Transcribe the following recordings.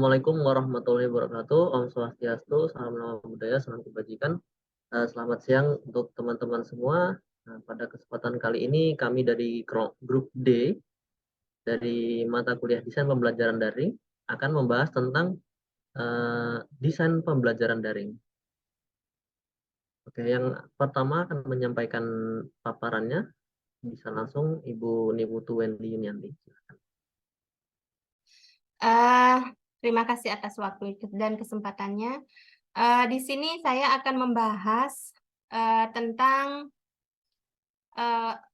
Assalamualaikum warahmatullahi wabarakatuh. Om Swastiastu, salam nama budaya, salam kebajikan. Selamat siang untuk teman-teman semua. Pada kesempatan kali ini kami dari grup D dari mata kuliah desain pembelajaran daring akan membahas tentang desain pembelajaran daring. Oke, yang pertama akan menyampaikan paparannya bisa langsung Ibu Niputu Wendy Yunianti. Terima kasih atas waktu dan kesempatannya. Di sini saya akan membahas tentang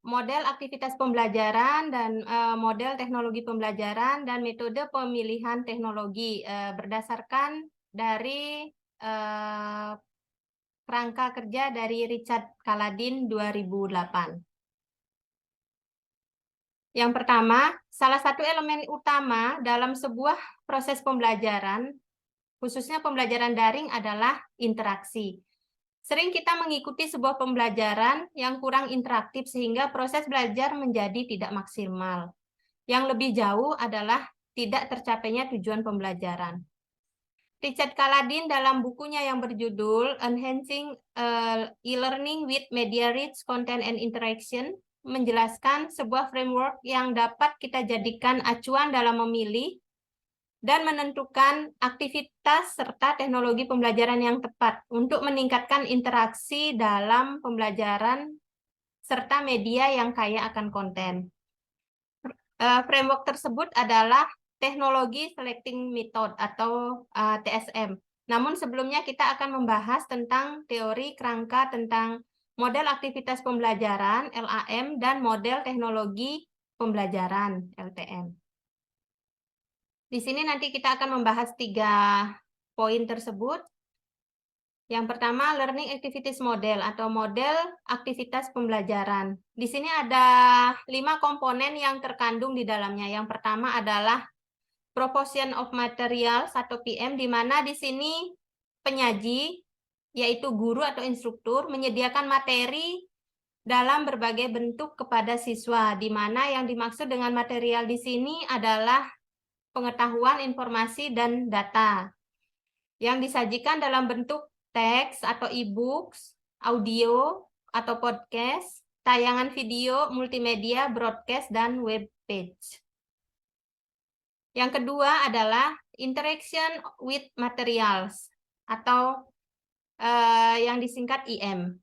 model aktivitas pembelajaran dan model teknologi pembelajaran dan metode pemilihan teknologi berdasarkan dari kerangka kerja dari Richard Kaladin 2008. Yang pertama, salah satu elemen utama dalam sebuah proses pembelajaran, khususnya pembelajaran daring, adalah interaksi. Sering kita mengikuti sebuah pembelajaran yang kurang interaktif sehingga proses belajar menjadi tidak maksimal. Yang lebih jauh adalah tidak tercapainya tujuan pembelajaran. Richard Kaladin dalam bukunya yang berjudul Enhancing E-Learning with Media-Rich Content and Interaction menjelaskan sebuah framework yang dapat kita jadikan acuan dalam memilih dan menentukan aktivitas serta teknologi pembelajaran yang tepat untuk meningkatkan interaksi dalam pembelajaran serta media yang kaya akan konten. Framework tersebut adalah Teknologi Selecting Method atau TSM. Namun sebelumnya kita akan membahas tentang teori kerangka tentang model aktivitas pembelajaran LAM dan model teknologi pembelajaran LTM. Di sini nanti kita akan membahas 3 poin tersebut. Yang pertama, Learning Activities Model atau model aktivitas pembelajaran. Di sini ada 5 komponen yang terkandung di dalamnya. Yang pertama adalah Proportion of Materials atau PM, di mana di sini penyaji, yaitu guru atau instruktur, menyediakan materi dalam berbagai bentuk kepada siswa, di mana yang dimaksud dengan material di sini adalah pengetahuan, informasi, dan data yang disajikan dalam bentuk teks atau e-books, audio atau podcast, tayangan video, multimedia, broadcast, dan web page. Yang kedua adalah interaction with materials atau yang disingkat IM.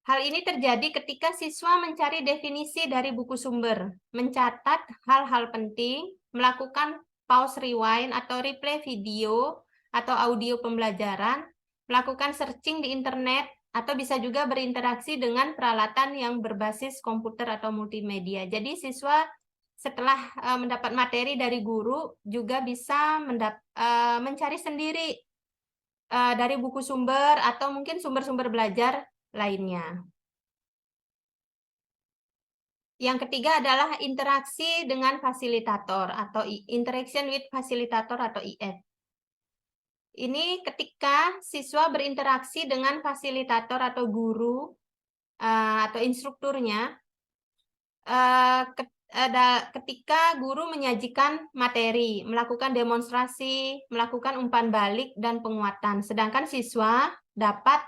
Hal ini terjadi ketika siswa mencari definisi dari buku sumber, mencatat hal-hal penting, melakukan pause rewind atau replay video atau audio pembelajaran, melakukan searching di internet, atau bisa juga berinteraksi dengan peralatan yang berbasis komputer atau multimedia. Jadi siswa setelah mendapat materi dari guru juga bisa mencari sendiri dari buku sumber atau mungkin sumber-sumber belajar lainnya. Yang ketiga adalah interaksi dengan fasilitator atau interaction with facilitator atau IF. Ini ketika siswa berinteraksi dengan fasilitator atau guru atau instrukturnya ketika guru menyajikan materi, melakukan demonstrasi, melakukan umpan balik, dan penguatan. Sedangkan siswa dapat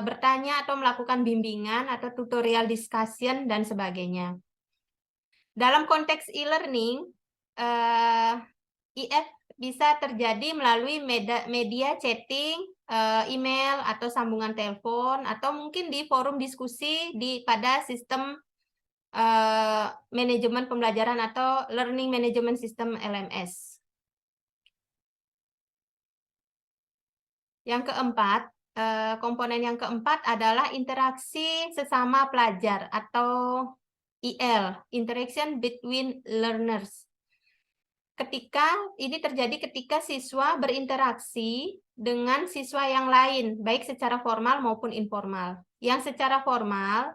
bertanya atau melakukan bimbingan atau tutorial discussion, dan sebagainya. Dalam konteks e-learning, IF bisa terjadi melalui media chatting, email, atau sambungan telepon, atau mungkin di forum diskusi pada sistem manajemen pembelajaran atau Learning Management System LMS. Yang keempat, komponen yang keempat adalah interaksi sesama pelajar atau IL, Interaction Between Learners. Ini terjadi ketika siswa berinteraksi dengan siswa yang lain, baik secara formal maupun informal. Yang secara formal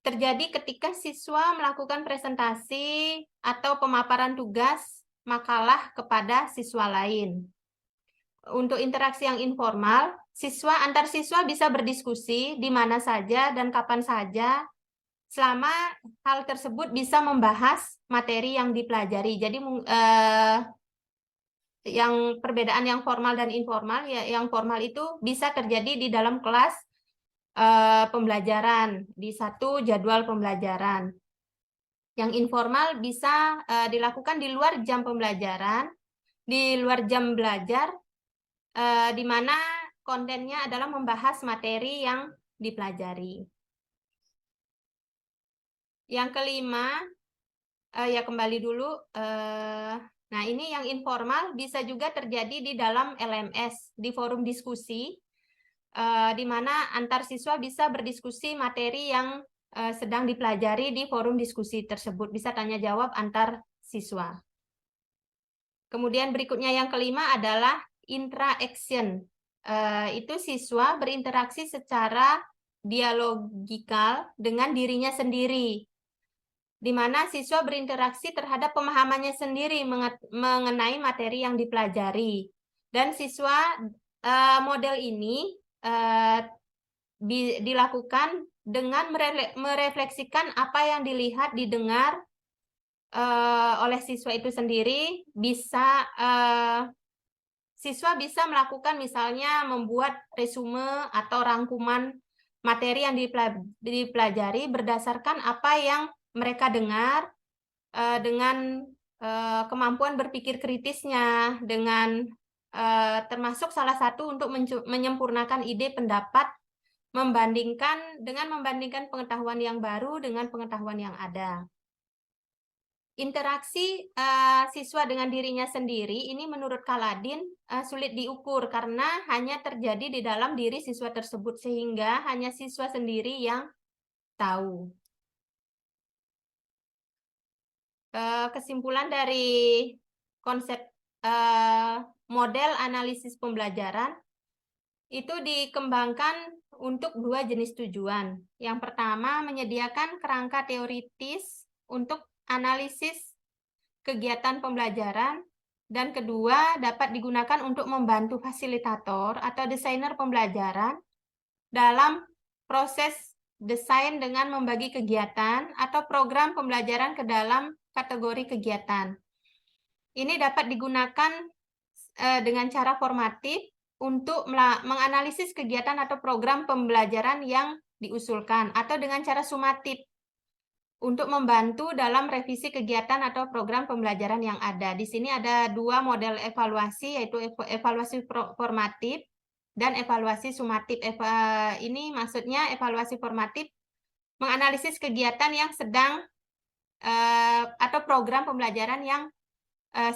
terjadi ketika siswa melakukan presentasi atau pemaparan tugas makalah kepada siswa lain. Untuk interaksi yang informal, antar siswa bisa berdiskusi di mana saja dan kapan saja, selama hal tersebut bisa membahas materi yang dipelajari. Jadi perbedaan yang formal dan informal, ya yang formal itu bisa terjadi di dalam kelas pembelajaran, di satu jadwal pembelajaran. Yang informal bisa dilakukan di luar jam pembelajaran, di luar jam belajar, di mana kontennya adalah membahas materi yang dipelajari. Yang kelima, ya kembali dulu. Nah, ini yang informal bisa juga terjadi di dalam LMS, di forum diskusi, di mana antar siswa bisa berdiskusi materi yang sedang dipelajari di forum diskusi tersebut. Bisa tanya jawab antar siswa. Kemudian berikutnya yang kelima adalah interaction. Itu siswa berinteraksi secara dialogikal dengan dirinya sendiri, di mana siswa berinteraksi terhadap pemahamannya sendiri mengenai materi yang dipelajari. Dan siswa model ini dilakukan dengan merefleksikan apa yang dilihat, didengar oleh siswa itu sendiri. Siswa bisa melakukan misalnya membuat resume atau rangkuman materi yang dipelajari berdasarkan apa yang mereka dengar, dengan kemampuan berpikir kritisnya, dengan termasuk salah satu untuk menyempurnakan ide pendapat dengan membandingkan pengetahuan yang baru dengan pengetahuan yang ada. Interaksi siswa dengan dirinya sendiri ini menurut Kaladin sulit diukur karena hanya terjadi di dalam diri siswa tersebut, sehingga hanya siswa sendiri yang tahu. Kesimpulan dari konsep model analisis pembelajaran itu dikembangkan untuk dua jenis tujuan. Yang pertama, menyediakan kerangka teoritis untuk analisis kegiatan pembelajaran, dan kedua, dapat digunakan untuk membantu fasilitator atau desainer pembelajaran dalam proses desain dengan membagi kegiatan atau program pembelajaran ke dalam kategori kegiatan. Ini dapat digunakan dengan cara formatif untuk menganalisis kegiatan atau program pembelajaran yang diusulkan, atau dengan cara sumatif untuk membantu dalam revisi kegiatan atau program pembelajaran yang ada. Di sini ada dua model evaluasi, yaitu evaluasi formatif dan evaluasi sumatif. Ini maksudnya evaluasi formatif menganalisis kegiatan yang sedang atau program pembelajaran yang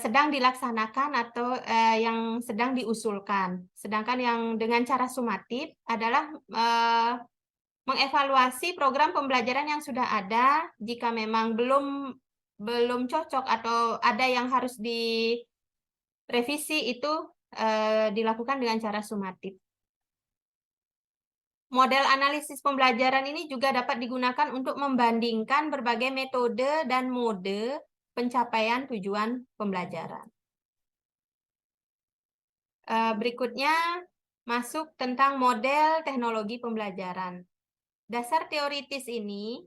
sedang dilaksanakan atau yang sedang diusulkan. Sedangkan yang dengan cara sumatif adalah mengevaluasi program pembelajaran yang sudah ada. Jika memang belum cocok atau ada yang harus direvisi, itu dilakukan dengan cara sumatif. Model analisis pembelajaran ini juga dapat digunakan untuk membandingkan berbagai metode dan mode pencapaian tujuan pembelajaran. Berikutnya masuk tentang model teknologi pembelajaran. Dasar teoritis ini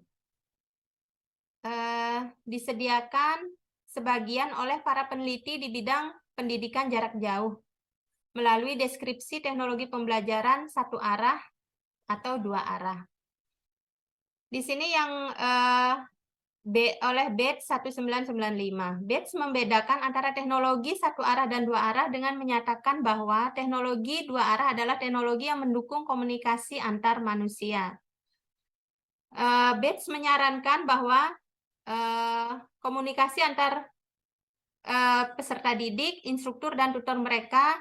disediakan sebagian oleh para peneliti di bidang pendidikan jarak jauh melalui deskripsi teknologi pembelajaran satu arah atau dua arah. Di sini yang oleh Bates 1995. Bates membedakan antara teknologi satu arah dan dua arah dengan menyatakan bahwa teknologi dua arah adalah teknologi yang mendukung komunikasi antar manusia. Bates menyarankan bahwa komunikasi antar peserta didik, instruktur, dan tutor mereka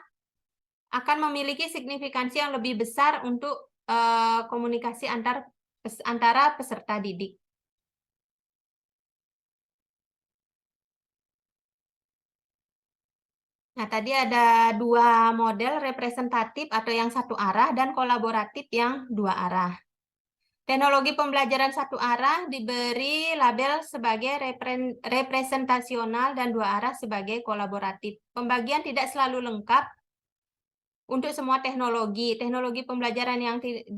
akan memiliki signifikansi yang lebih besar untuk komunikasi antara peserta didik. Nah, tadi ada dua model representatif atau yang satu arah dan kolaboratif yang dua arah. Teknologi pembelajaran satu arah diberi label sebagai representasional dan dua arah sebagai kolaboratif. Pembagian tidak selalu lengkap untuk semua teknologi. Teknologi pembelajaran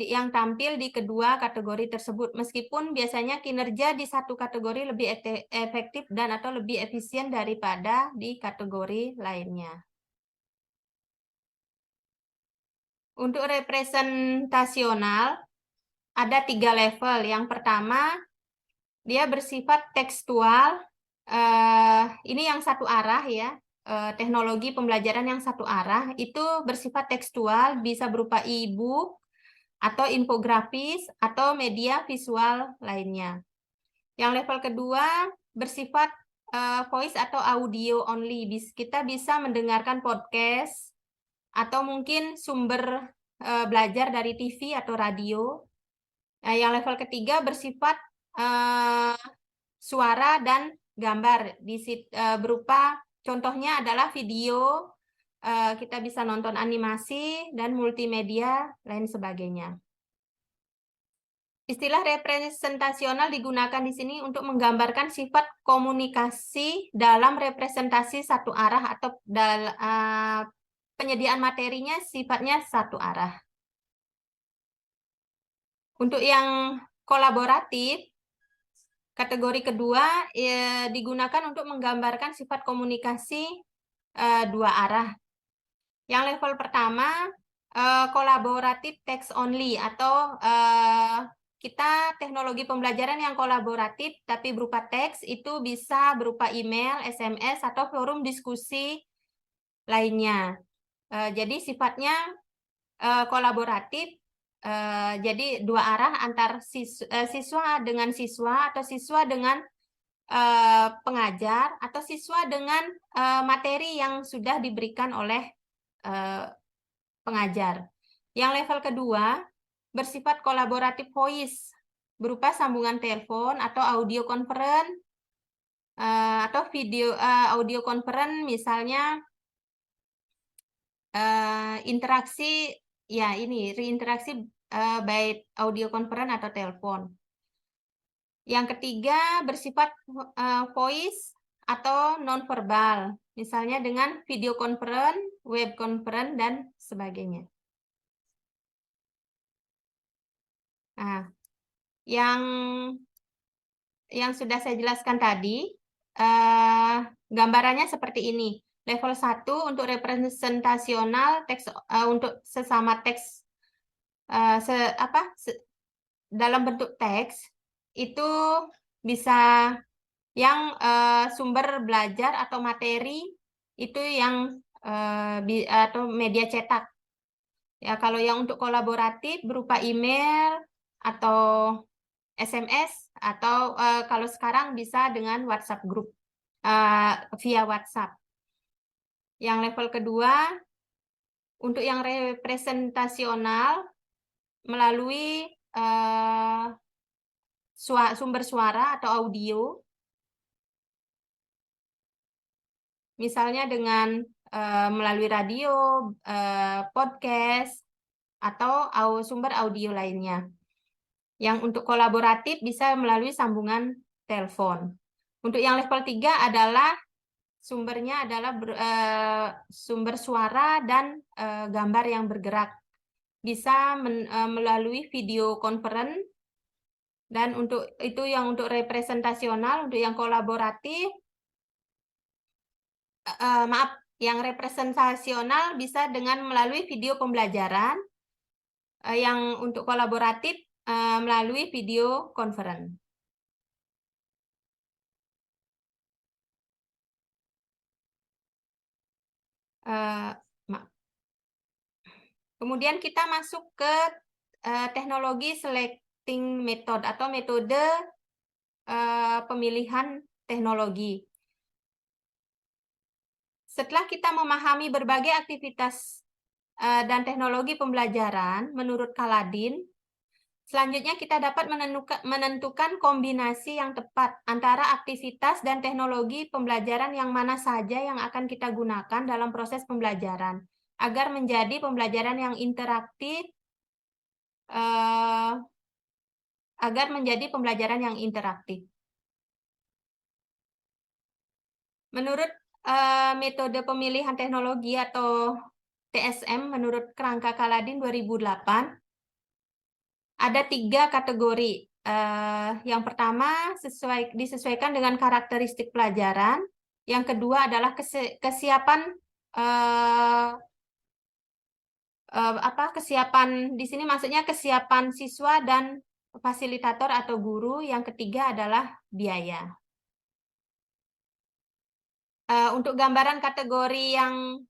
yang tampil di kedua kategori tersebut, meskipun biasanya kinerja di satu kategori lebih efektif dan atau lebih efisien daripada di kategori lainnya. Untuk representasional ada 3 level. Yang pertama, dia bersifat tekstual. Ini yang satu arah ya. Teknologi pembelajaran yang satu arah itu bersifat tekstual, bisa berupa e-book atau infografis atau media visual lainnya. Yang level kedua bersifat voice atau audio only. Kita bisa mendengarkan podcast atau mungkin sumber belajar dari TV atau radio. Yang level ketiga bersifat suara dan gambar, berupa contohnya adalah video, kita bisa nonton animasi dan multimedia lain sebagainya. Istilah representasional digunakan di sini untuk menggambarkan sifat komunikasi dalam representasi satu arah atau penyediaan materinya sifatnya satu arah. Untuk yang kolaboratif, kategori kedua digunakan untuk menggambarkan sifat komunikasi dua arah. Yang level pertama, kolaboratif text only atau kita teknologi pembelajaran yang kolaboratif tapi berupa teks itu bisa berupa email, SMS, atau forum diskusi lainnya. Jadi sifatnya kolaboratif, jadi dua arah antar siswa dengan siswa atau siswa dengan pengajar atau siswa dengan materi yang sudah diberikan oleh pengajar. Yang level kedua bersifat kolaboratif voice, berupa sambungan telepon atau audio conference atau video audio conference, misalnya interaksi ya ini reinteraksi by audio conference atau telepon. Yang ketiga bersifat voice atau nonverbal, misalnya dengan video conference, web conference, dan sebagainya. Nah, yang sudah saya jelaskan tadi, gambarannya seperti ini. Level 1 untuk representasional teks untuk sesama teks dalam bentuk teks itu bisa yang sumber belajar atau materi itu yang atau media cetak. Ya, kalau yang untuk kolaboratif berupa email atau SMS atau kalau sekarang bisa dengan WhatsApp group via WhatsApp. Yang level kedua untuk yang representasional melalui sumber suara atau audio, misalnya dengan melalui radio, podcast, atau sumber audio lainnya. Yang untuk kolaboratif bisa melalui sambungan telepon. Untuk yang level 3 adalah sumbernya adalah sumber suara dan gambar yang bergerak. Bisa melalui video conference, dan untuk itu yang untuk representasional. Untuk yang kolaboratif, yang representasional bisa dengan melalui video pembelajaran, yang untuk kolaboratif melalui video conference. Kemudian kita masuk ke teknologi selecting method atau metode pemilihan teknologi. Setelah kita memahami berbagai aktivitas dan teknologi pembelajaran menurut Kaladin, selanjutnya kita dapat menentukan kombinasi yang tepat antara aktivitas dan teknologi pembelajaran yang mana saja yang akan kita gunakan dalam proses pembelajaran, agar menjadi pembelajaran yang interaktif, Menurut metode pemilihan teknologi atau TSM menurut kerangka Kaladin 2008, ada 3 kategori. Yang pertama disesuaikan dengan karakteristik pelajaran. Yang kedua adalah kesiapan kesiapan di sini maksudnya kesiapan siswa dan fasilitator atau guru. Yang ketiga adalah biaya. Untuk gambaran kategori yang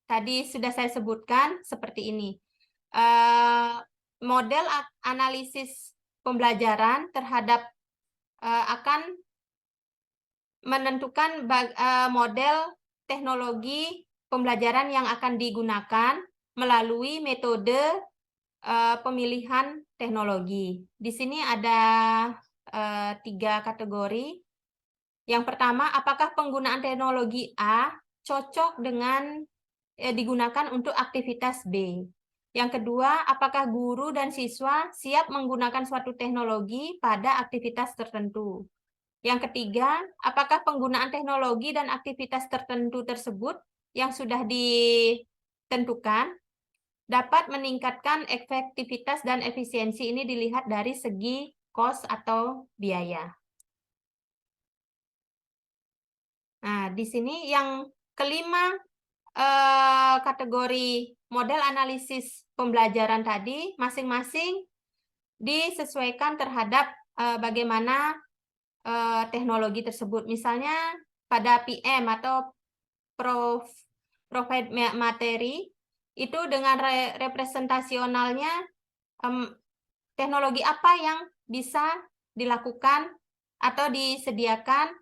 tadi sudah saya sebutkan seperti ini. Model analisis pembelajaran terhadap akan menentukan model teknologi pembelajaran yang akan digunakan melalui metode pemilihan teknologi. Di sini ada 3 kategori. Yang pertama, apakah penggunaan teknologi A cocok dengan digunakan untuk aktivitas B? Yang kedua, apakah guru dan siswa siap menggunakan suatu teknologi pada aktivitas tertentu? Yang ketiga, apakah penggunaan teknologi dan aktivitas tertentu tersebut yang sudah ditentukan dapat meningkatkan efektivitas dan efisiensi? Ini dilihat dari segi cost atau biaya. Nah, di sini yang kelima kategori model analisis pembelajaran tadi masing-masing disesuaikan terhadap bagaimana teknologi tersebut. Misalnya pada PM atau provide materi itu dengan representasionalnya teknologi apa yang bisa dilakukan atau disediakan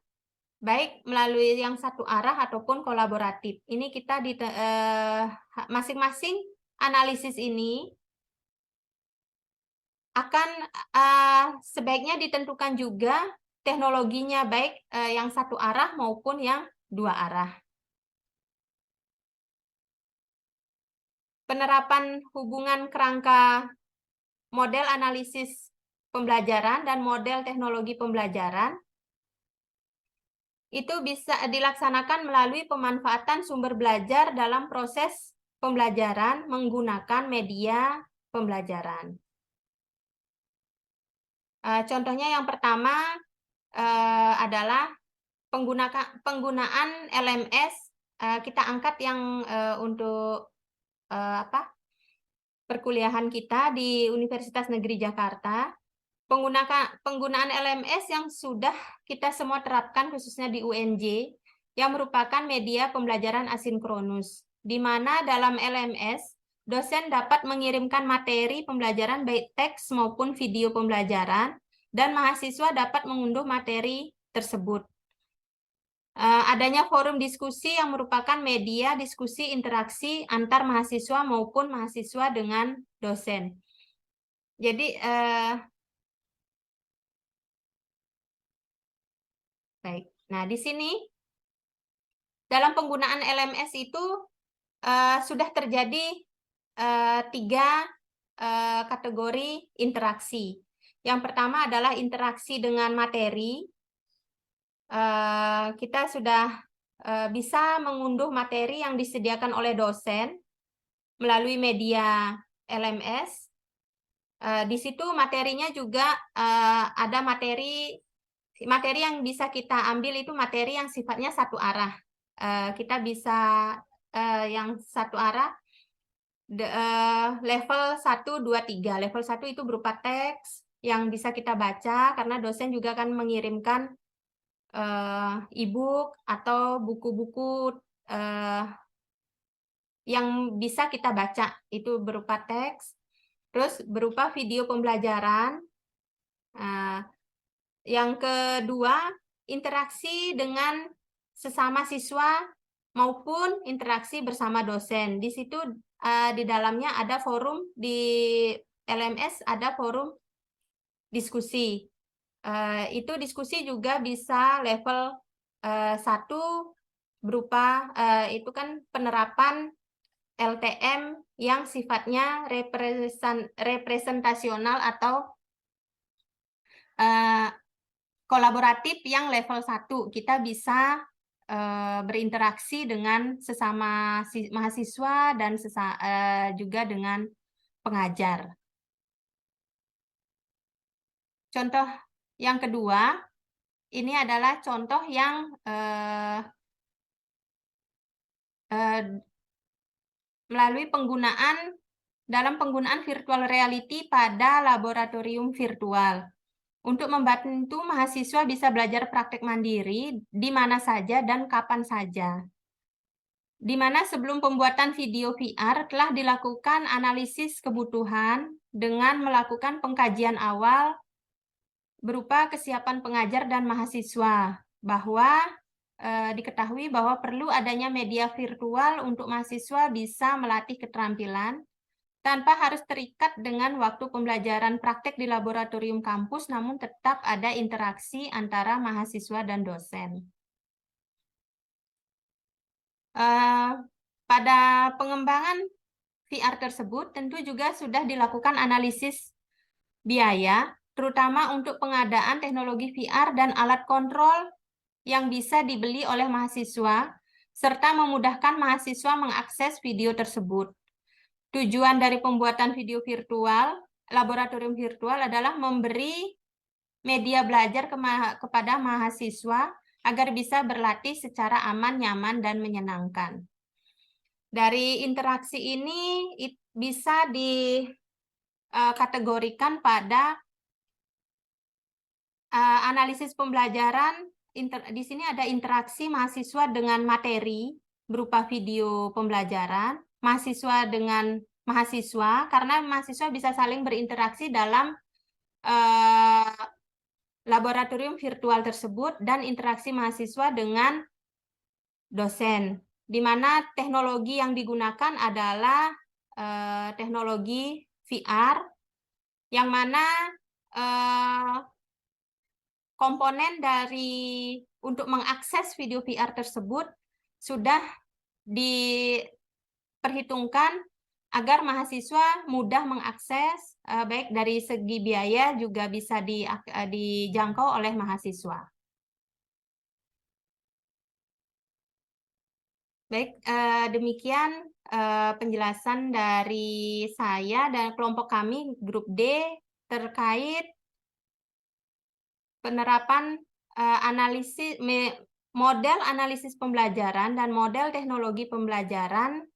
baik melalui yang satu arah ataupun kolaboratif. Ini kita di masing-masing analisis ini akan sebaiknya ditentukan juga teknologinya baik yang satu arah maupun yang dua arah. Penerapan hubungan kerangka model analisis pembelajaran dan model teknologi pembelajaran itu bisa dilaksanakan melalui pemanfaatan sumber belajar dalam proses pembelajaran menggunakan media pembelajaran. Contohnya yang pertama adalah penggunaan LMS. Kita angkat yang untuk perkuliahan kita di Universitas Negeri Jakarta. Penggunaan LMS yang sudah kita semua terapkan khususnya di UNJ yang merupakan media pembelajaran asinkronus, di mana dalam LMS dosen dapat mengirimkan materi pembelajaran baik teks maupun video pembelajaran dan mahasiswa dapat mengunduh materi tersebut. Adanya forum diskusi yang merupakan media diskusi interaksi antar mahasiswa maupun mahasiswa dengan dosen. Jadi baik. Nah, di sini dalam penggunaan LMS itu sudah terjadi 3 kategori interaksi. Yang pertama adalah interaksi dengan materi. Kita sudah bisa mengunduh materi yang disediakan oleh dosen melalui media LMS. Di situ materinya juga ada materi yang bisa kita ambil itu materi yang sifatnya satu arah. Kita bisa yang satu arah level 1, 2, 3. Level 1 itu berupa teks yang bisa kita baca karena dosen juga akan mengirimkan e-book atau buku-buku yang bisa kita baca, itu berupa teks. Terus berupa video pembelajaran. Yang kedua, interaksi dengan sesama siswa maupun interaksi bersama dosen. Di situ di dalamnya ada forum, di LMS ada forum diskusi. Itu diskusi juga bisa level 1 berupa itu kan penerapan LTM yang sifatnya representasional atau kolaboratif yang level 1. Kita bisa berinteraksi dengan sesama mahasiswa dan juga dengan pengajar. Contoh yang kedua, ini adalah contoh yang melalui penggunaan dalam penggunaan virtual reality pada laboratorium virtual untuk membantu mahasiswa bisa belajar praktek mandiri di mana saja dan kapan saja. Di mana sebelum pembuatan video VR telah dilakukan analisis kebutuhan dengan melakukan pengkajian awal berupa kesiapan pengajar dan mahasiswa, bahwa diketahui bahwa perlu adanya media virtual untuk mahasiswa bisa melatih keterampilan tanpa harus terikat dengan waktu pembelajaran praktek di laboratorium kampus, namun tetap ada interaksi antara mahasiswa dan dosen. Pada pengembangan VR tersebut tentu juga sudah dilakukan analisis biaya, terutama untuk pengadaan teknologi VR dan alat kontrol yang bisa dibeli oleh mahasiswa, serta memudahkan mahasiswa mengakses video tersebut. Tujuan dari pembuatan video virtual, laboratorium virtual adalah memberi media belajar kepada mahasiswa agar bisa berlatih secara aman, nyaman, dan menyenangkan. Dari interaksi ini bisa dikategorikan pada analisis pembelajaran. Di sini ada interaksi mahasiswa dengan materi berupa video pembelajaran, mahasiswa dengan mahasiswa, karena mahasiswa bisa saling berinteraksi dalam laboratorium virtual tersebut, dan interaksi mahasiswa dengan dosen, di mana teknologi yang digunakan adalah teknologi VR, yang mana komponen untuk mengakses video VR tersebut sudah diperhitungkan agar mahasiswa mudah mengakses, baik dari segi biaya juga bisa dijangkau oleh mahasiswa. Baik, demikian penjelasan dari saya dan kelompok kami, Grup D, terkait penerapan model analisis pembelajaran dan model teknologi pembelajaran,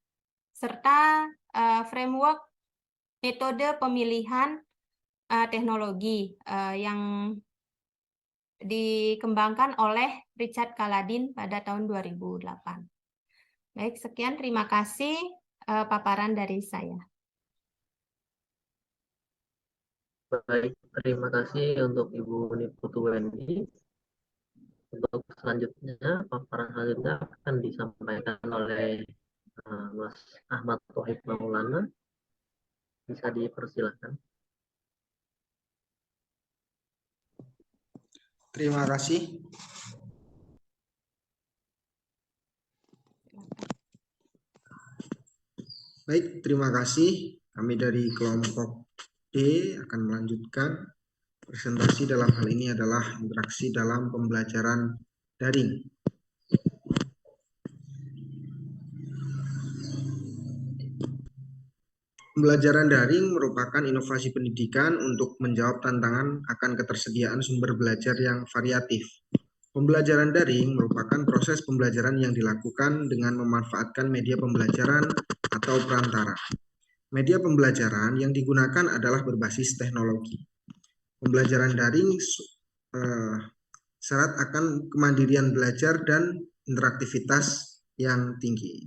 serta framework metode pemilihan teknologi yang dikembangkan oleh Richard Kaladin pada tahun 2008. Baik, sekian, terima kasih paparan dari saya. Baik, terima kasih untuk Ibu Niputu Wendy. Untuk selanjutnya, paparan selanjutnya akan disampaikan oleh Mas Ahmad Thohib Maulana. Bisa dipersilakan. Terima kasih. Baik, terima kasih. Kami dari kelompok D akan melanjutkan presentasi. Dalam hal ini adalah interaksi dalam pembelajaran daring. Pembelajaran daring merupakan inovasi pendidikan untuk menjawab tantangan akan ketersediaan sumber belajar yang variatif. Pembelajaran daring merupakan proses pembelajaran yang dilakukan dengan memanfaatkan media pembelajaran atau perantara. Media pembelajaran yang digunakan adalah berbasis teknologi. Pembelajaran daring syarat akan kemandirian belajar dan interaktivitas yang tinggi.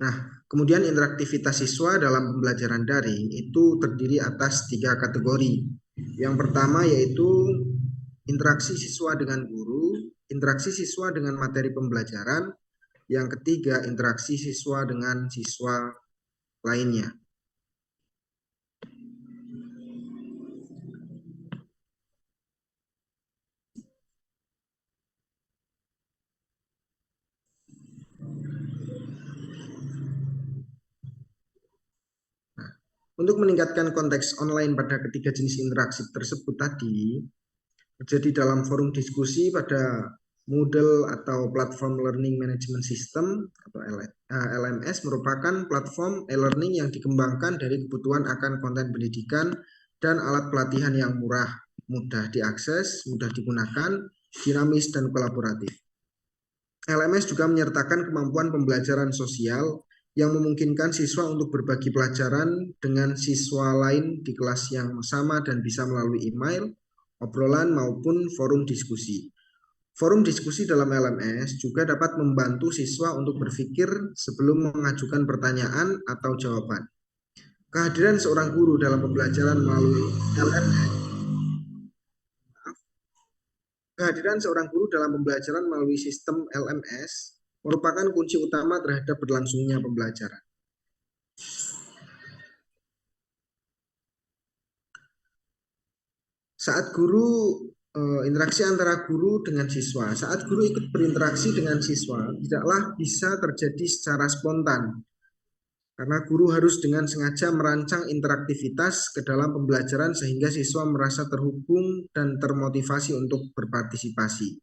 Nah, kemudian interaktivitas siswa dalam pembelajaran daring itu terdiri atas 3 kategori. Yang pertama yaitu interaksi siswa dengan guru, interaksi siswa dengan materi pembelajaran, yang ketiga interaksi siswa dengan siswa lainnya. Untuk meningkatkan konteks online pada ketiga jenis interaksi tersebut tadi, terjadi dalam forum diskusi pada Moodle atau Platform Learning Management System atau LMS merupakan platform e-learning yang dikembangkan dari kebutuhan akan konten pendidikan dan alat pelatihan yang murah, mudah diakses, mudah digunakan, dinamis, dan kolaboratif. LMS juga menyertakan kemampuan pembelajaran sosial yang memungkinkan siswa untuk berbagi pelajaran dengan siswa lain di kelas yang sama dan bisa melalui email, obrolan, maupun forum diskusi. Forum diskusi dalam LMS juga dapat membantu siswa untuk berpikir sebelum mengajukan pertanyaan atau jawaban. Kehadiran seorang guru dalam pembelajaran melalui LMS Kehadiran seorang guru dalam pembelajaran melalui sistem LMS merupakan kunci utama terhadap berlangsungnya pembelajaran. Saat interaksi antara guru dengan siswa, saat guru ikut berinteraksi dengan siswa, tidaklah bisa terjadi secara spontan, karena guru harus dengan sengaja merancang interaktivitas ke dalam pembelajaran sehingga siswa merasa terhubung dan termotivasi untuk berpartisipasi.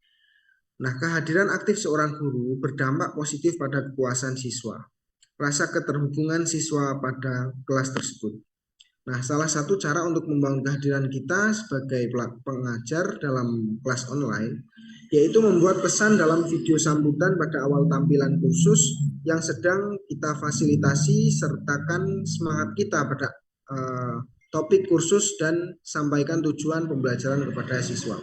Nah, kehadiran aktif seorang guru berdampak positif pada kepuasan siswa, rasa keterhubungan siswa pada kelas tersebut. Nah, salah satu cara untuk membangun kehadiran kita sebagai pengajar dalam kelas online, yaitu membuat pesan dalam video sambutan pada awal tampilan kursus yang sedang kita fasilitasi, sertakan semangat kita pada topik kursus dan sampaikan tujuan pembelajaran kepada siswa.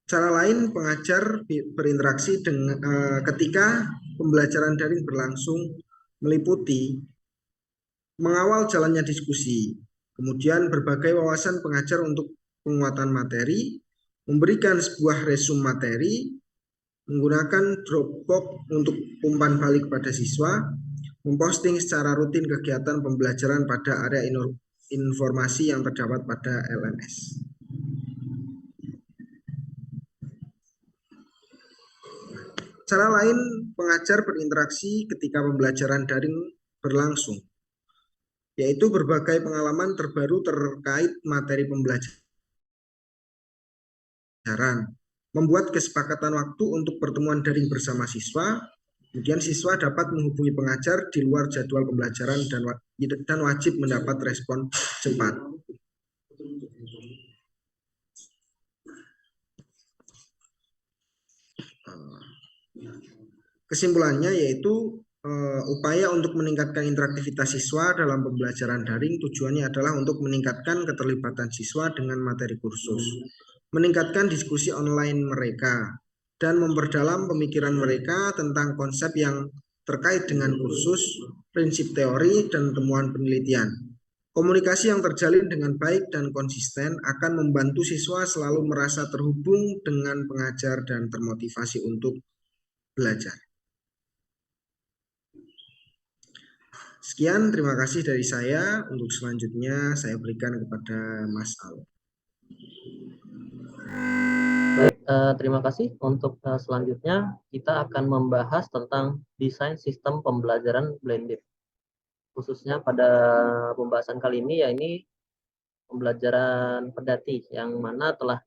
Cara lain pengajar berinteraksi dengan ketika pembelajaran daring berlangsung meliputi mengawal jalannya diskusi, kemudian berbagai wawasan pengajar untuk penguatan materi, memberikan sebuah resume materi, menggunakan Dropbox untuk umpan balik pada siswa, memposting secara rutin kegiatan pembelajaran pada area informasi yang terdapat pada LMS. Cara lain pengajar berinteraksi ketika pembelajaran daring berlangsung, yaitu berbagai pengalaman terbaru terkait materi pembelajaran, membuat kesepakatan waktu untuk pertemuan daring bersama siswa, kemudian siswa dapat menghubungi pengajar di luar jadwal pembelajaran dan wajib mendapat respon cepat. Kesimpulannya yaitu upaya untuk meningkatkan interaktivitas siswa dalam pembelajaran daring tujuannya adalah untuk meningkatkan keterlibatan siswa dengan materi kursus, meningkatkan diskusi online mereka, dan memperdalam pemikiran mereka tentang konsep yang terkait dengan kursus, prinsip teori, dan temuan penelitian. Komunikasi yang terjalin dengan baik dan konsisten akan membantu siswa selalu merasa terhubung dengan pengajar dan termotivasi untuk belajar. Sekian, terima kasih dari saya. Untuk selanjutnya saya berikan kepada Mas Al. Baik, terima kasih. Untuk selanjutnya kita akan membahas tentang desain sistem pembelajaran blended. Khususnya pada pembahasan kali ini, yaitu pembelajaran pedati yang mana telah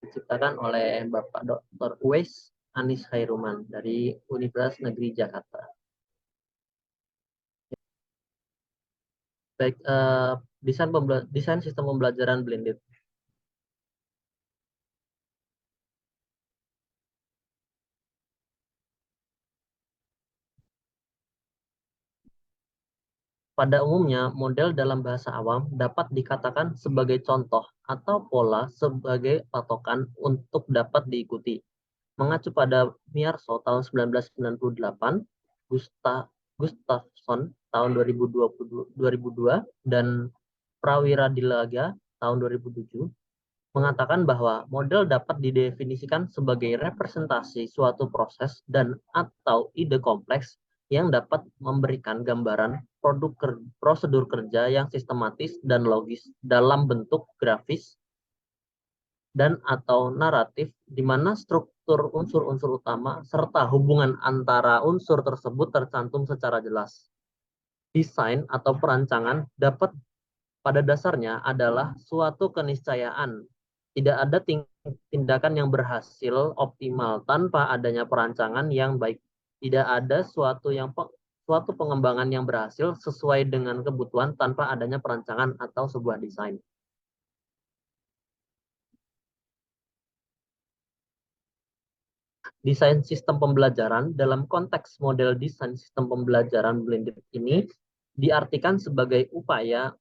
diciptakan oleh Bapak Dr. Uwais Anis Khairuman dari Universitas Negeri Jakarta. Baik, desain sistem pembelajaran blended. Pada umumnya, model dalam bahasa awam dapat dikatakan sebagai contoh atau pola sebagai patokan untuk dapat diikuti. Mengacu pada Miyarso tahun 1998, Gustafson tahun 2002 dan Prawiradilaga tahun 2007 mengatakan bahwa model dapat didefinisikan sebagai representasi suatu proses dan atau ide kompleks yang dapat memberikan gambaran prosedur kerja yang sistematis dan logis dalam bentuk grafis dan atau naratif di mana struktur unsur-unsur utama serta hubungan antara unsur tersebut tercantum secara jelas. Desain atau perancangan dapat pada dasarnya adalah suatu keniscayaan. Tidak ada tindakan yang berhasil optimal tanpa adanya perancangan yang baik. Tidak ada suatu pengembangan yang berhasil sesuai dengan kebutuhan tanpa adanya perancangan atau sebuah desain. Desain sistem pembelajaran dalam konteks model desain sistem pembelajaran blended ini diartikan sebagai upaya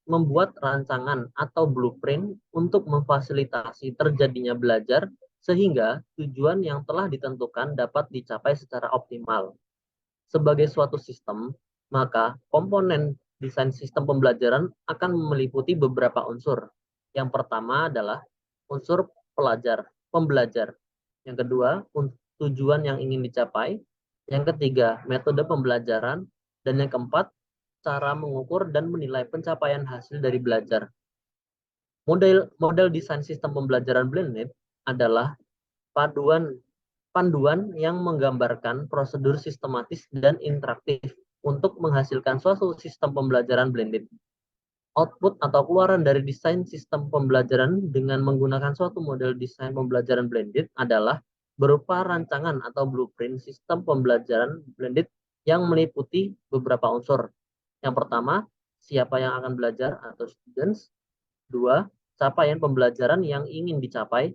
membuat rancangan atau blueprint untuk memfasilitasi terjadinya belajar sehingga tujuan yang telah ditentukan dapat dicapai secara optimal. Sebagai suatu sistem, maka komponen desain sistem pembelajaran akan meliputi beberapa unsur. Yang pertama adalah unsur pembelajar. Yang kedua, tujuan yang ingin dicapai. Yang ketiga, metode pembelajaran. Dan yang keempat, cara mengukur dan menilai pencapaian hasil dari belajar. Model desain sistem pembelajaran blended adalah panduan yang menggambarkan prosedur sistematis dan interaktif untuk menghasilkan suatu sistem pembelajaran blended. Output atau keluaran dari desain sistem pembelajaran dengan menggunakan suatu model desain pembelajaran blended adalah berupa rancangan atau blueprint sistem pembelajaran blended yang meliputi beberapa unsur. Yang pertama, siapa yang akan belajar atau students. Dua, capaian pembelajaran yang ingin dicapai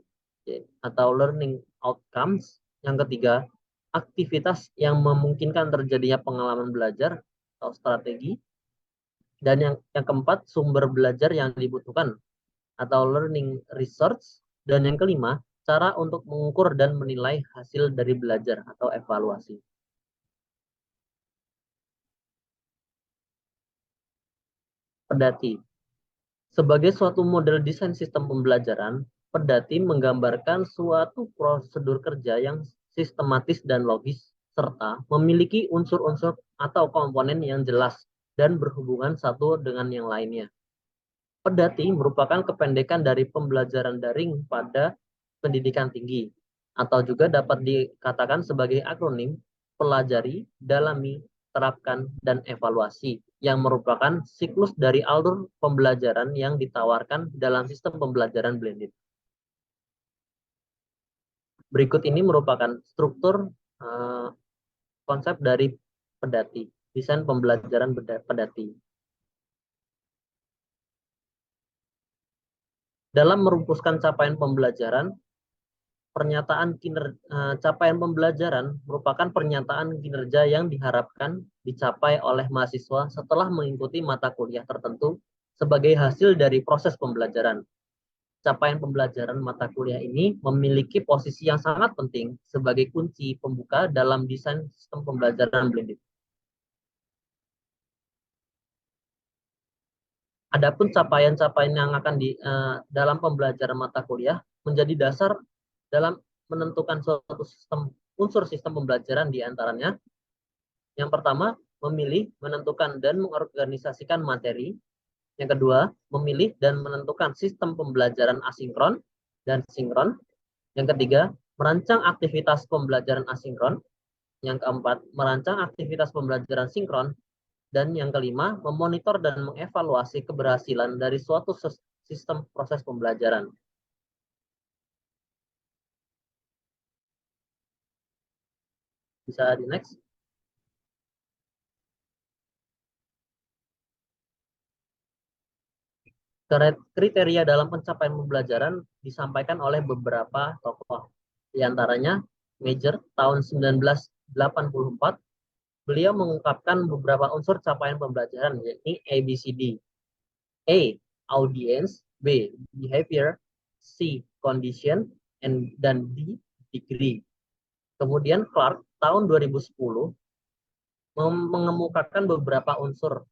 atau learning outcomes. Yang ketiga, aktivitas yang memungkinkan terjadinya pengalaman belajar atau strategi. Dan yang keempat, sumber belajar yang dibutuhkan atau learning research. Dan yang kelima, cara untuk mengukur dan menilai hasil dari belajar atau evaluasi. Pedati. Sebagai suatu model desain sistem pembelajaran, Pedati menggambarkan suatu prosedur kerja yang sistematis dan logis, serta memiliki unsur-unsur atau komponen yang jelas dan berhubungan satu dengan yang lainnya. Pedati merupakan kependekan dari pembelajaran daring pada pendidikan tinggi, atau juga dapat dikatakan sebagai akronim pelajari, dalami, terapkan, dan evaluasi, yang merupakan siklus dari alur pembelajaran yang ditawarkan dalam sistem pembelajaran blended. Berikut ini merupakan struktur konsep dari Pedati, desain pembelajaran Pedati. Dalam merumuskan capaian pembelajaran, capaian pembelajaran merupakan pernyataan kinerja yang diharapkan dicapai oleh mahasiswa setelah mengikuti mata kuliah tertentu sebagai hasil dari proses pembelajaran. Capaian pembelajaran mata kuliah ini memiliki posisi yang sangat penting sebagai kunci pembuka dalam desain sistem pembelajaran blended. Adapun capaian-capaian yang akan dalam pembelajaran mata kuliah menjadi dasar dalam menentukan suatu unsur sistem pembelajaran di antaranya. Yang pertama, memilih, menentukan, dan mengorganisasikan materi. Yang kedua, memilih dan menentukan sistem pembelajaran asinkron dan sinkron. Yang ketiga, merancang aktivitas pembelajaran asinkron. Yang keempat, merancang aktivitas pembelajaran sinkron. Dan yang kelima, memonitor dan mengevaluasi keberhasilan dari suatu sistem proses pembelajaran. Bisa di next. Kriteria dalam pencapaian pembelajaran disampaikan oleh beberapa tokoh. Di antaranya, Major tahun 1984, beliau mengungkapkan beberapa unsur capaian pembelajaran, yakni ABCD. A, audience, B, behavior, C, condition, dan D, degree. Kemudian Clark tahun 2010 mengemukakan beberapa unsur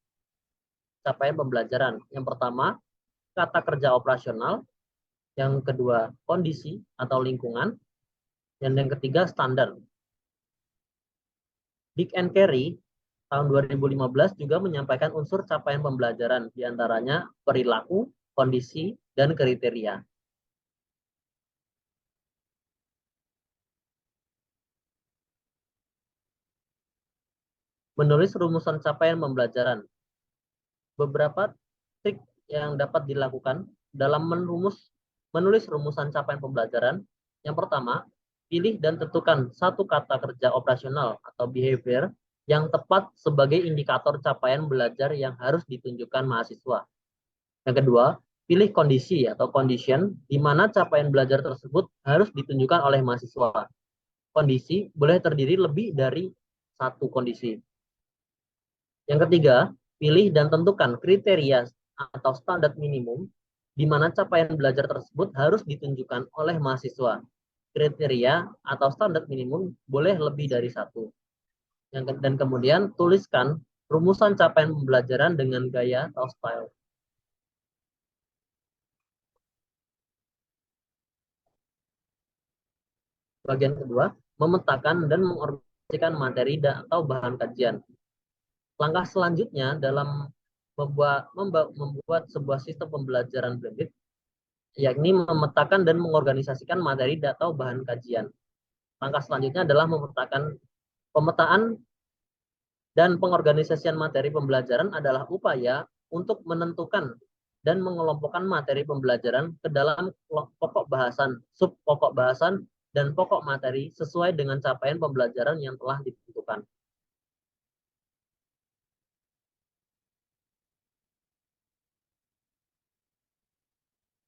capaian pembelajaran. Yang pertama, kata kerja operasional. Yang kedua, kondisi atau lingkungan. Dan yang ketiga, standar. Dick and Carey tahun 2015 juga menyampaikan unsur capaian pembelajaran, diantaranya perilaku, kondisi, dan kriteria. Menulis rumusan capaian pembelajaran. Beberapa trik yang dapat dilakukan dalam menulis rumusan capaian pembelajaran. Yang pertama, pilih dan tentukan satu kata kerja operasional atau behavior yang tepat sebagai indikator capaian belajar yang harus ditunjukkan mahasiswa. Yang kedua, pilih kondisi atau condition di mana capaian belajar tersebut harus ditunjukkan oleh mahasiswa. kondisi boleh terdiri lebih dari satu kondisi. Yang ketiga, pilih dan tentukan kriteria atau standar minimum di mana capaian belajar tersebut harus ditunjukkan oleh mahasiswa. Kriteria atau standar minimum boleh lebih dari satu. Dan kemudian tuliskan rumusan capaian pembelajaran dengan gaya atau style. Bagian kedua, memetakan dan mengorganisasikan materi atau bahan kajian. Langkah selanjutnya dalam membuat sebuah sistem pembelajaran blended, yakni memetakan dan mengorganisasikan materi atau bahan kajian. Langkah selanjutnya adalah pemetaan dan pengorganisasian materi pembelajaran adalah upaya untuk menentukan dan mengelompokkan materi pembelajaran ke dalam pokok bahasan, sub pokok bahasan, dan pokok materi sesuai dengan capaian pembelajaran yang telah ditentukan.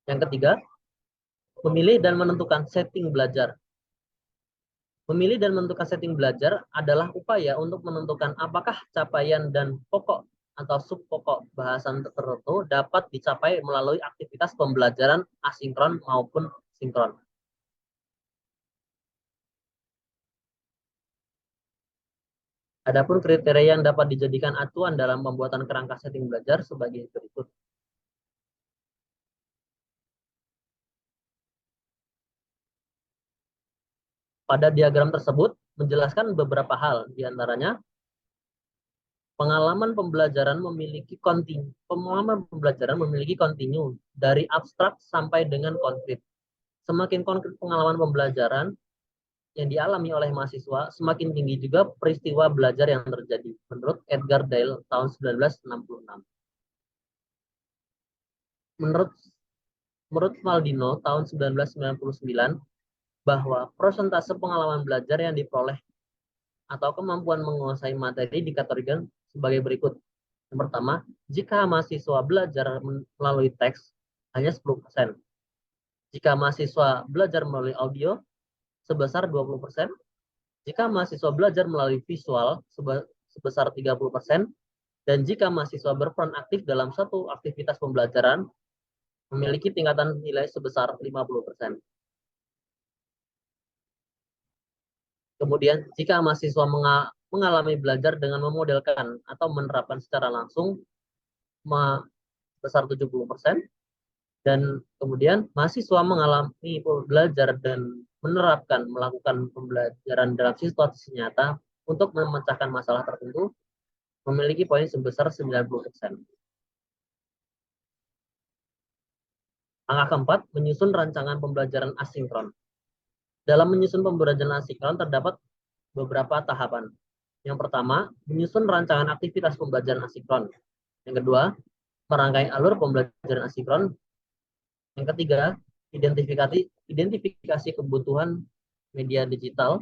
Yang ketiga, memilih dan menentukan setting belajar. Memilih dan menentukan setting belajar adalah upaya untuk menentukan apakah capaian dan pokok atau subpokok bahasan tertentu dapat dicapai melalui aktivitas pembelajaran asinkron maupun sinkron. Adapun kriteria yang dapat dijadikan acuan dalam pembuatan kerangka setting belajar sebagai berikut. Pada diagram tersebut menjelaskan beberapa hal, diantaranya pengalaman pembelajaran memiliki kontinu dari abstrak sampai dengan konkret. Semakin konkret pengalaman pembelajaran yang dialami oleh mahasiswa, semakin tinggi juga peristiwa belajar yang terjadi, menurut Edgar Dale tahun 1966. Menurut Maldino tahun 1999, bahwa persentase pengalaman belajar yang diperoleh atau kemampuan menguasai materi dikategorikan sebagai berikut. Yang pertama, jika mahasiswa belajar melalui teks, hanya 10%. Jika mahasiswa belajar melalui audio, sebesar 20%. Jika mahasiswa belajar melalui visual, sebesar 30%. Dan jika mahasiswa berperan aktif dalam satu aktivitas pembelajaran, memiliki tingkatan nilai sebesar 50%. Kemudian, jika mahasiswa mengalami belajar dengan memodelkan atau menerapkan secara langsung, besar 70%. Dan kemudian, mahasiswa mengalami belajar dan melakukan pembelajaran dalam situasi nyata untuk memecahkan masalah tertentu, memiliki poin sebesar 90%. Angka keempat, menyusun rancangan pembelajaran asinkron. Dalam menyusun pembelajaran asinkron terdapat beberapa tahapan. Yang pertama, menyusun rancangan aktivitas pembelajaran asinkron. Yang kedua, merangkai alur pembelajaran asinkron. Yang ketiga, identifikasi kebutuhan media digital.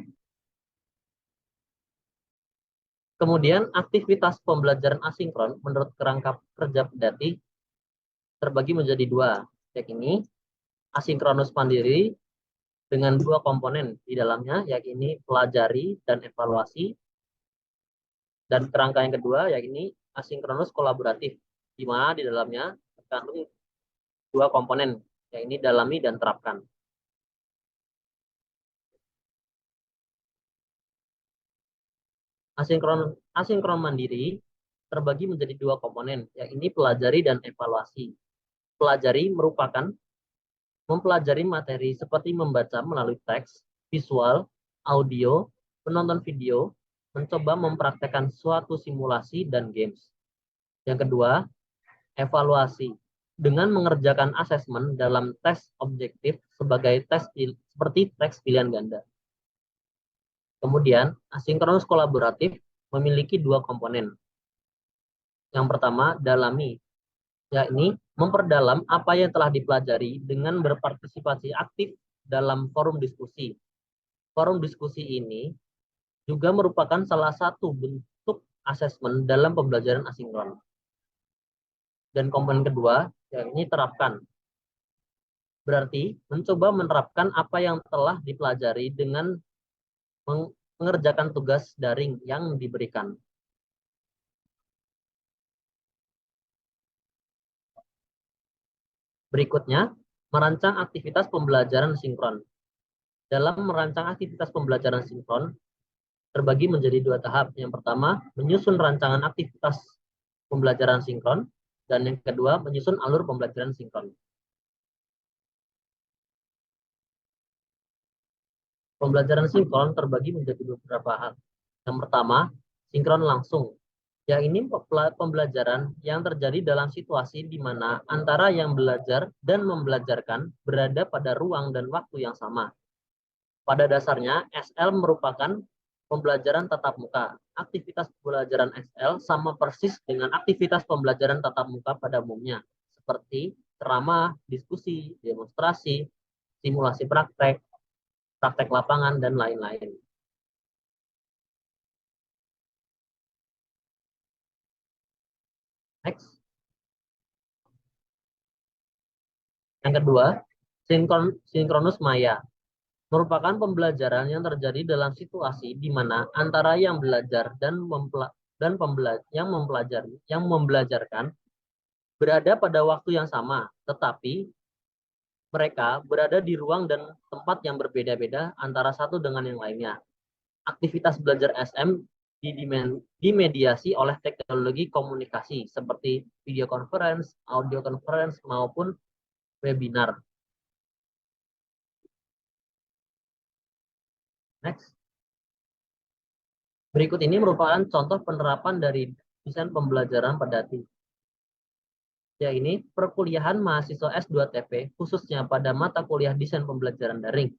Kemudian, aktivitas pembelajaran asinkron menurut kerangka kerja Pedati terbagi menjadi dua, yakni asinkronus mandiri dengan dua komponen di dalamnya, yakni pelajari dan evaluasi. Dan kerangka yang kedua, yakni asinkronus kolaboratif, di mana di dalamnya terkandung dua komponen, yakni dalami dan terapkan. Asinkron mandiri terbagi menjadi dua komponen, yakni pelajari dan evaluasi. Pelajari merupakan mempelajari materi seperti membaca melalui teks, visual, audio, menonton video, mencoba mempraktekkan suatu simulasi dan games. Yang kedua, evaluasi dengan mengerjakan asesmen dalam tes objektif sebagai seperti tes pilihan ganda. Kemudian, asinkronus kolaboratif memiliki dua komponen. Yang pertama, dalami, yakni memperdalam apa yang telah dipelajari dengan berpartisipasi aktif dalam forum diskusi. Forum diskusi ini juga merupakan salah satu bentuk asesmen dalam pembelajaran asinkron. Dan komponen kedua, yakni terapkan. Berarti mencoba menerapkan apa yang telah dipelajari dengan mengerjakan tugas daring yang diberikan. Berikutnya, merancang aktivitas pembelajaran sinkron. Dalam merancang aktivitas pembelajaran sinkron, terbagi menjadi dua tahap. Yang pertama, menyusun rancangan aktivitas pembelajaran sinkron, dan yang kedua, menyusun alur pembelajaran sinkron. Pembelajaran sinkron terbagi menjadi beberapa hal. Yang pertama, sinkron langsung. Ya, ini pembelajaran yang terjadi dalam situasi di mana antara yang belajar dan membelajarkan berada pada ruang dan waktu yang sama. Pada dasarnya, SL merupakan pembelajaran tatap muka. Aktivitas pembelajaran SL sama persis dengan aktivitas pembelajaran tatap muka pada umumnya, seperti ceramah, diskusi, demonstrasi, simulasi praktek, praktek lapangan, dan lain-lain. Next. Yang kedua, sinkronus maya. Merupakan pembelajaran yang terjadi dalam situasi di mana antara yang belajar dan yang membelajarkan berada pada waktu yang sama, tetapi mereka berada di ruang dan tempat yang berbeda-beda antara satu dengan yang lainnya. Aktivitas belajar SM dimediasi oleh teknologi komunikasi seperti video conference, audio conference, maupun webinar. Next. Berikut ini merupakan contoh penerapan dari desain pembelajaran pada tim. Ya, ini perkuliahan mahasiswa S2TP khususnya pada mata kuliah desain pembelajaran daring.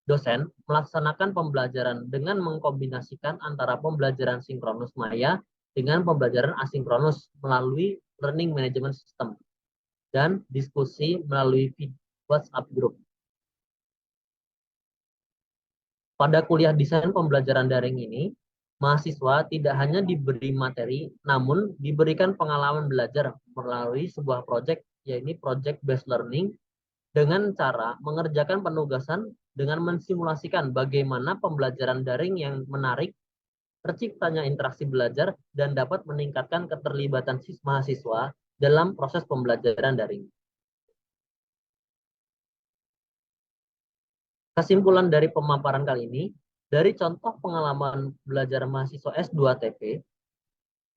Dosen melaksanakan pembelajaran dengan mengkombinasikan antara pembelajaran sinkronus maya dengan pembelajaran asinkronus melalui learning management system dan diskusi melalui WhatsApp group. Pada kuliah desain pembelajaran daring ini, mahasiswa tidak hanya diberi materi, namun diberikan pengalaman belajar melalui sebuah proyek, yaitu project based learning, dengan cara mengerjakan penugasan dengan mensimulasikan bagaimana pembelajaran daring yang menarik, terciptanya interaksi belajar, dan dapat meningkatkan keterlibatan mahasiswa dalam proses pembelajaran daring. Kesimpulan dari pemaparan kali ini, dari contoh pengalaman belajar mahasiswa S2TP,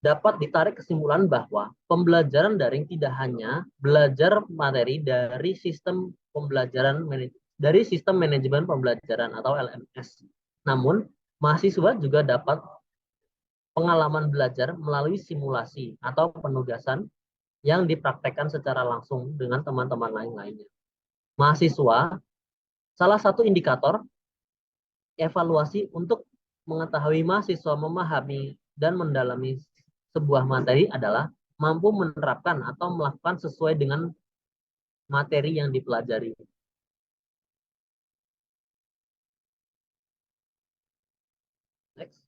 dapat ditarik kesimpulan bahwa pembelajaran daring tidak hanya belajar materi dari sistem manajemen pembelajaran atau LMS. Namun, mahasiswa juga dapat pengalaman belajar melalui simulasi atau penugasan yang dipraktekkan secara langsung dengan teman-teman lainnya. Mahasiswa salah satu indikator evaluasi untuk mengetahui mahasiswa memahami dan mendalami sebuah materi adalah mampu menerapkan atau melakukan sesuai dengan materi yang dipelajari. Next.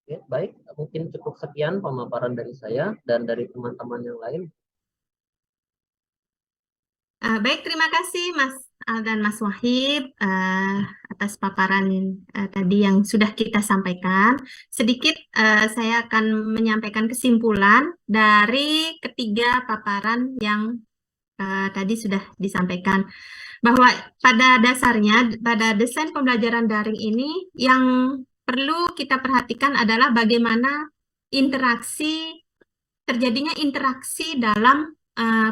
Oke, baik, mungkin cukup sekian pemaparan dari saya dan dari teman-teman yang lain. Baik, terima kasih Mas Al dan Mas Wahid atas paparan tadi yang sudah kita sampaikan. Sedikit saya akan menyampaikan kesimpulan dari ketiga paparan yang tadi sudah disampaikan. Bahwa pada dasarnya, pada desain pembelajaran daring ini yang perlu kita perhatikan adalah bagaimana terjadinya interaksi dalam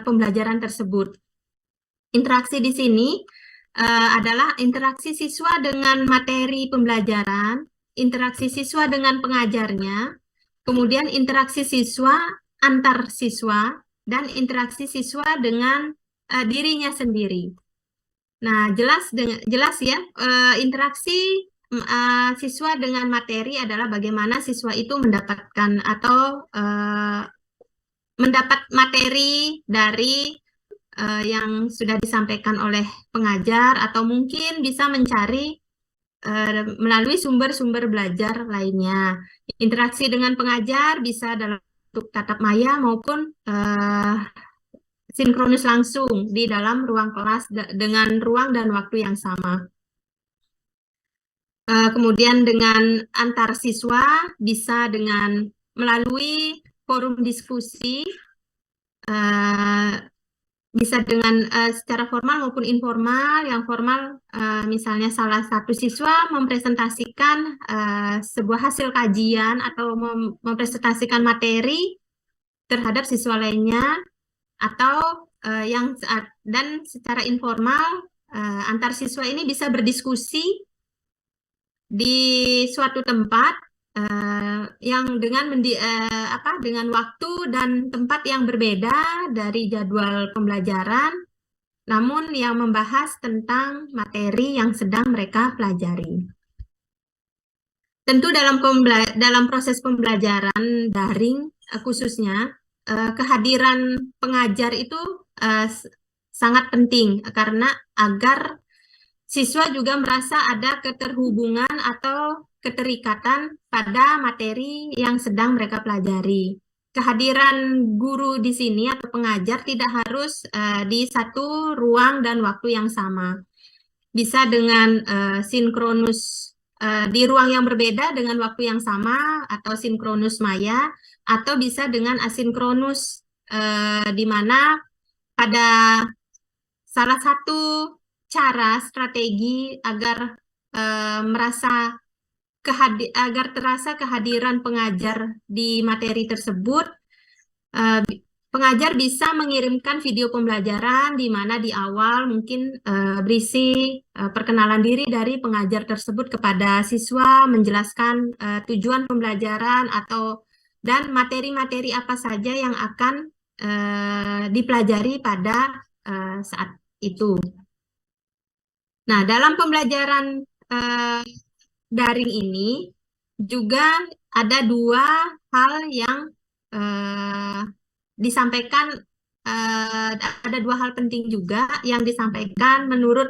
pembelajaran tersebut. Interaksi di sini adalah interaksi siswa dengan materi pembelajaran, interaksi siswa dengan pengajarnya, kemudian interaksi siswa antar siswa, dan interaksi siswa dengan dirinya sendiri. Nah, jelas ya, interaksi siswa dengan materi adalah bagaimana siswa itu mendapatkan atau mendapat materi dari yang sudah disampaikan oleh pengajar, atau mungkin bisa mencari melalui sumber-sumber belajar lainnya. Interaksi dengan pengajar bisa dalam bentuk tatap maya maupun sinkronus langsung di dalam ruang kelas dengan ruang dan waktu yang sama. Kemudian dengan antar siswa bisa dengan melalui forum diskusi, bisa dengan secara formal maupun informal. Yang formal misalnya salah satu siswa mempresentasikan sebuah hasil kajian atau mempresentasikan materi terhadap siswa lainnya, atau dan secara informal antar siswa ini bisa berdiskusi di suatu tempat yang dengan waktu dan tempat yang berbeda dari jadwal pembelajaran, namun yang membahas tentang materi yang sedang mereka pelajari. Tentu dalam proses pembelajaran daring khususnya, kehadiran pengajar itu sangat penting karena agar siswa juga merasa ada keterhubungan atau keterikatan pada materi yang sedang mereka pelajari. Kehadiran guru di sini atau pengajar tidak harus di satu ruang dan waktu yang sama. Bisa dengan sinkronus di ruang yang berbeda dengan waktu yang sama, atau sinkronus maya, atau bisa dengan asinkronus di mana pada salah satu cara strategi agar agar terasa kehadiran pengajar di materi tersebut, pengajar bisa mengirimkan video pembelajaran di mana di awal mungkin berisi perkenalan diri dari pengajar tersebut kepada siswa, menjelaskan tujuan pembelajaran dan materi-materi apa saja yang akan dipelajari pada saat itu. Nah, dalam pembelajaran daring ini juga ada dua hal yang disampaikan, ada dua hal penting juga yang disampaikan menurut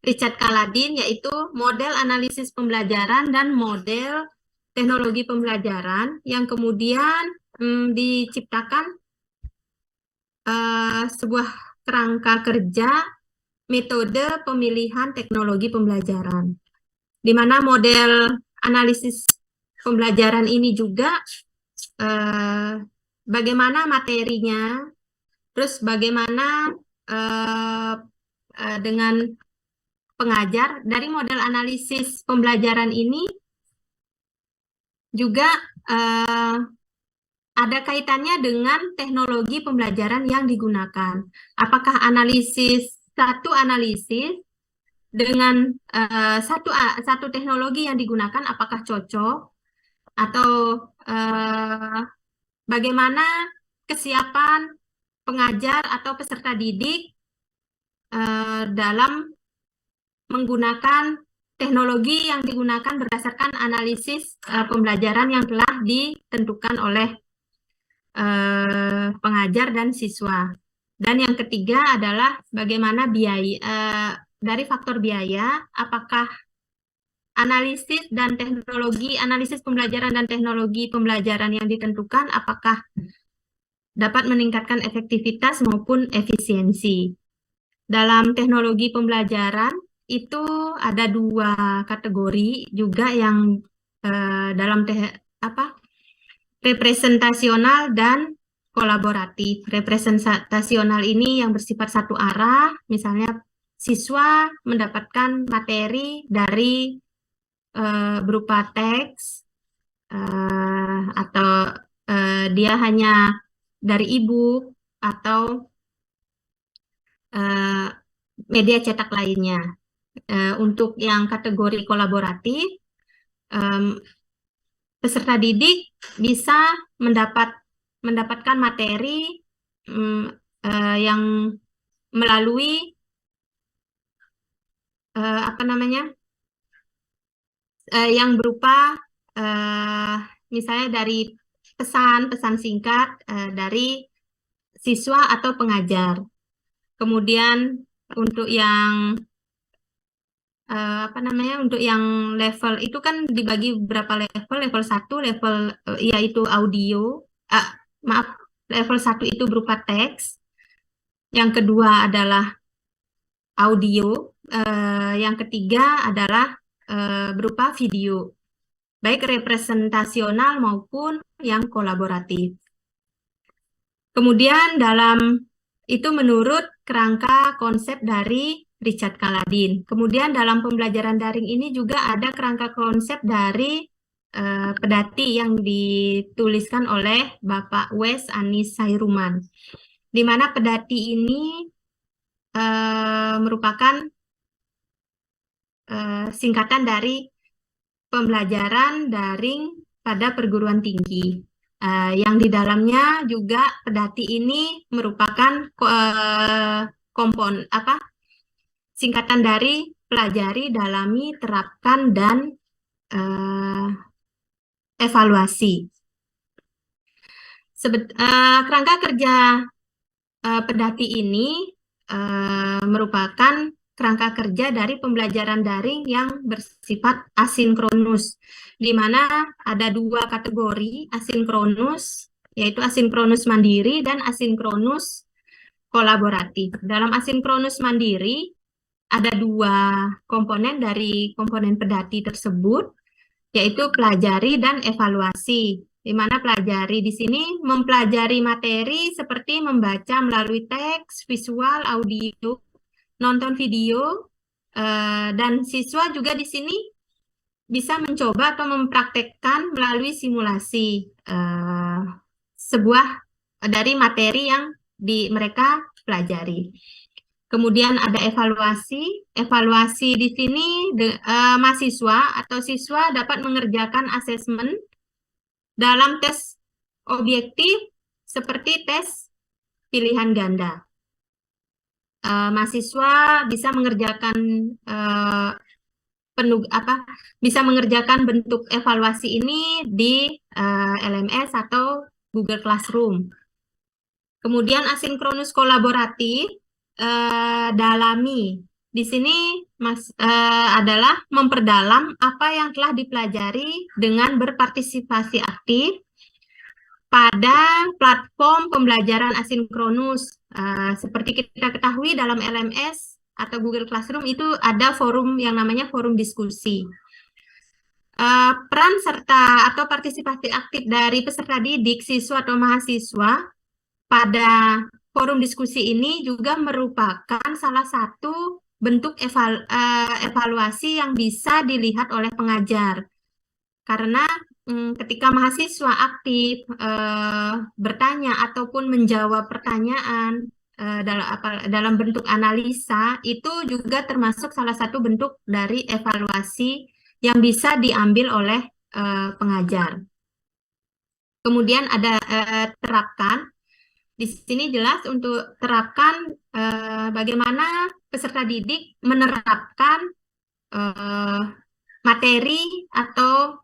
Richard Kaladin, yaitu model analisis pembelajaran dan model teknologi pembelajaran yang kemudian diciptakan sebuah kerangka kerja metode pemilihan teknologi pembelajaran, di mana model analisis pembelajaran ini juga bagaimana materinya, terus bagaimana dengan pengajar. Dari model analisis pembelajaran ini juga ada kaitannya dengan teknologi pembelajaran yang digunakan. Apakah satu analisis dengan satu teknologi yang digunakan apakah cocok, atau bagaimana kesiapan pengajar atau peserta didik dalam menggunakan teknologi yang digunakan berdasarkan analisis pembelajaran yang telah ditentukan oleh pengajar dan siswa. Dan yang ketiga adalah bagaimana biaya, dari faktor biaya, apakah analisis pembelajaran dan teknologi pembelajaran yang ditentukan apakah dapat meningkatkan efektivitas maupun efisiensi. Dalam teknologi pembelajaran itu ada dua kategori juga yang dalam representasional dan kolaboratif. Representasional ini yang bersifat satu arah, misalnya siswa mendapatkan materi dari berupa teks atau dia hanya dari e-book atau media cetak lainnya. Untuk yang kategori kolaboratif, peserta didik bisa mendapatkan materi yang melalui yang berupa misalnya dari pesan singkat dari siswa atau pengajar. Kemudian untuk yang untuk yang level itu kan dibagi beberapa level. Level 1 yaitu audio. Level 1 itu berupa teks. Yang kedua adalah audio. Yang ketiga adalah berupa video, baik representasional maupun yang kolaboratif. Kemudian itu menurut kerangka konsep dari Richard Kaladin. Kemudian dalam pembelajaran daring ini juga ada kerangka konsep dari pedati yang dituliskan oleh Bapak Wes Anis Sairuman, di mana pedati ini merupakan singkatan dari pembelajaran daring pada perguruan tinggi. Yang di dalamnya juga pedati ini merupakan singkatan dari pelajari, dalami, terapkan, dan evaluasi. Kerangka kerja pedati ini merupakan kerangka kerja dari pembelajaran daring yang bersifat asinkronus, di mana ada dua kategori asinkronus, yaitu asinkronus mandiri dan asinkronus kolaboratif. Dalam asinkronus mandiri, ada dua komponen dari komponen pedati tersebut, yaitu pelajari dan evaluasi. Di mana pelajari di sini mempelajari materi seperti membaca melalui teks, visual, audio, nonton video, dan siswa juga di sini bisa mencoba atau mempraktekkan melalui simulasi sebuah dari materi yang mereka pelajari. Kemudian ada evaluasi. Evaluasi di sini mahasiswa atau siswa dapat mengerjakan asesmen dalam tes objektif seperti tes pilihan ganda. Mahasiswa bisa mengerjakan bisa mengerjakan bentuk evaluasi ini di LMS atau Google Classroom. Kemudian asinkronus kolaboratif, dalami. Di sini adalah memperdalam apa yang telah dipelajari dengan berpartisipasi aktif pada platform pembelajaran asinkronus. Seperti kita ketahui dalam LMS atau Google Classroom itu ada forum yang namanya forum diskusi. Peran serta atau partisipasi aktif dari peserta didik, siswa atau mahasiswa pada forum diskusi ini juga merupakan salah satu bentuk evaluasi yang bisa dilihat oleh pengajar. Karena ketika mahasiswa aktif bertanya ataupun menjawab pertanyaan dalam bentuk analisa, itu juga termasuk salah satu bentuk dari evaluasi yang bisa diambil oleh pengajar. Kemudian ada terapkan. Di sini jelas untuk terapkan bagaimana peserta didik menerapkan materi atau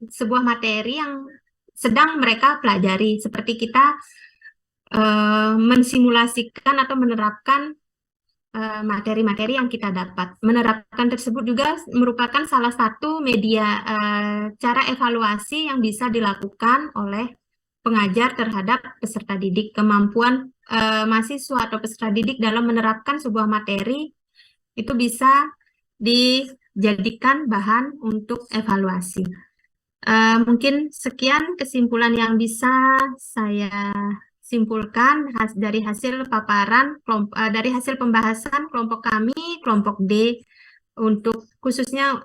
sebuah materi yang sedang mereka pelajari, seperti kita mensimulasikan atau menerapkan materi-materi yang kita dapat. Menerapkan tersebut juga merupakan salah satu media cara evaluasi yang bisa dilakukan oleh pengajar terhadap peserta didik. Kemampuan mahasiswa atau peserta didik dalam menerapkan sebuah materi itu bisa dijadikan bahan untuk evaluasi. Mungkin sekian kesimpulan yang bisa saya simpulkan dari hasil paparan dari hasil pembahasan kelompok kami, kelompok D, untuk khususnya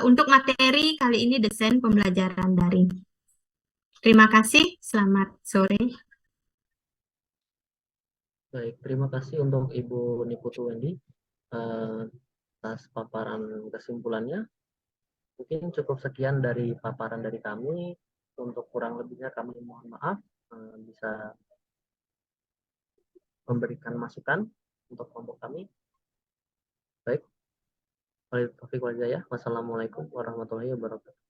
untuk materi kali ini desain pembelajaran daring. Terima kasih, selamat sore. Baik, terima kasih untuk Ibu Niputu Wendy atas paparan kesimpulannya. Mungkin cukup sekian dari paparan dari kami. Untuk kurang lebihnya kami mohon maaf, bisa memberikan masukan untuk kelompok kami. Baik, Wassalamualaikum warahmatullahi wabarakatuh.